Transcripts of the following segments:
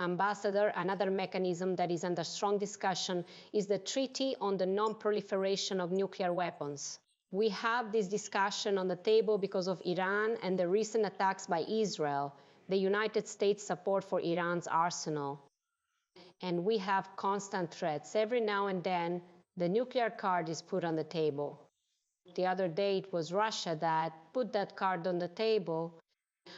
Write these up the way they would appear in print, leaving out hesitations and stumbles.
Ambassador, another mechanism that is under strong discussion is the Treaty on the Non-Proliferation of Nuclear Weapons. We have this discussion on the table because of Iran and the recent attacks by Israel, the United States' support for Iran's arsenal. And we have constant threats. Every now and then, the nuclear card is put on the table. The other day, it was Russia that put that card on the table.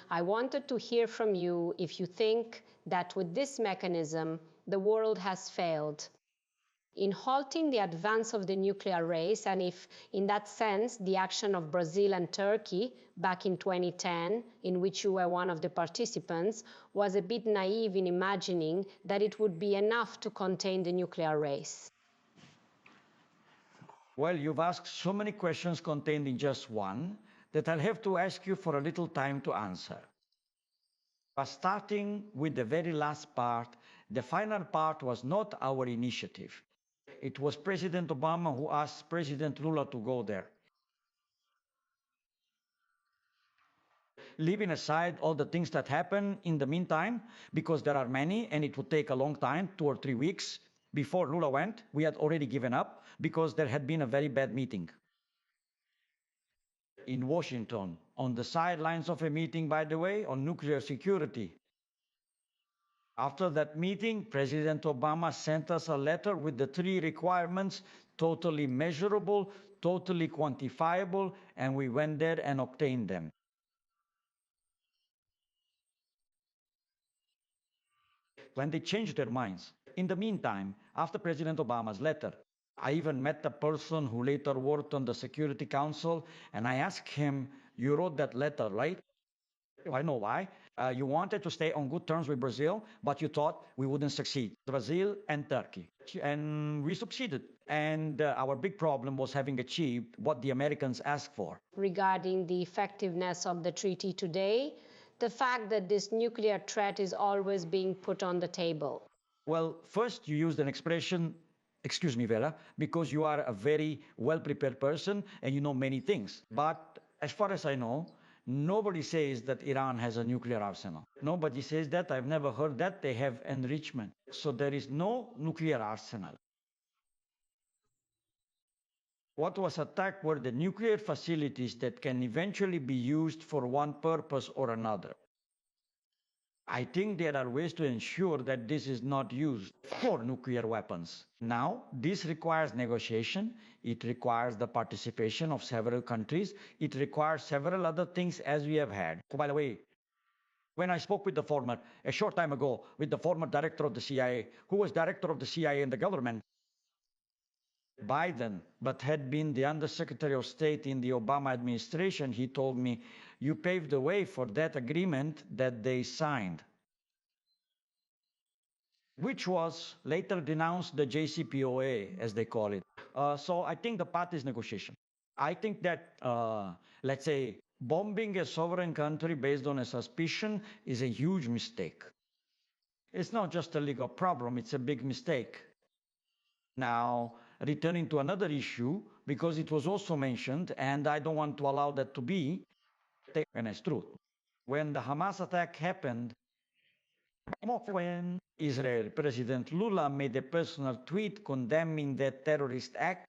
I wanted to hear from you if you think that with this mechanism, the world has failed in halting the advance of the nuclear race, and if, in that sense, the action of Brazil and Turkey back in 2010, in which you were one of the participants, was a bit naive in imagining that it would be enough to contain the nuclear race. Well, you've asked so many questions contained in just one that I'll have to ask you for a little time to answer. But starting with the very last part, the final part was not our initiative. It was President Obama who asked President Lula to go there. Leaving aside all the things that happened in the meantime, because there are many and it would take a long time, 2 or 3 weeks, before Lula went, we had already given up because there had been a very bad meeting in Washington, on the sidelines of a meeting, by the way, on nuclear security. After that meeting, President Obama sent us a letter with the 3 requirements, totally measurable, totally quantifiable, and we went there and obtained them. When they changed their minds. In the meantime, after President Obama's letter, I even met a person who later worked on the Security Council, and I asked him, you wrote that letter, right? I know why. You wanted to stay on good terms with Brazil, but you thought we wouldn't succeed. Brazil and Turkey. And we succeeded. And our big problem was having achieved what the Americans asked for. Regarding the effectiveness of the treaty today, the fact that this nuclear threat is always being put on the table. Well, first you used an expression, excuse me, Vera, because you are a very well-prepared person and you know many things. But as far as I know, nobody says that Iran has a nuclear arsenal. Nobody says that. I've never heard that. They have enrichment. So there is no nuclear arsenal. What was attacked were the nuclear facilities that can eventually be used for one purpose or another. I think there are ways to ensure that this is not used for nuclear weapons. Now, this requires negotiation. It requires the participation of several countries. It requires several other things as we have had. Oh, by the way, when I spoke with a short time ago, with the former director of the CIA, who was director of the CIA in the government, Biden, but had been the Undersecretary of State in the Obama administration, he told me, you paved the way for that agreement that they signed, which was later denounced the JCPOA, as they call it. So I think the path is negotiation. I think that, let's say, bombing a sovereign country based on a suspicion is a huge mistake. It's not just a legal problem, it's a big mistake. Now, returning to another issue, because it was also mentioned, and I don't want to allow that to be, and it's true. When the Hamas attack happened, when Israel President Lula made a personal tweet condemning that terrorist act,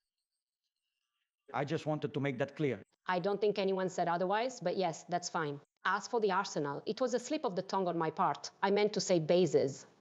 I just wanted to make that clear. I don't think anyone said otherwise, but yes, that's fine. As for the arsenal, it was a slip of the tongue on my part. I meant to say bases.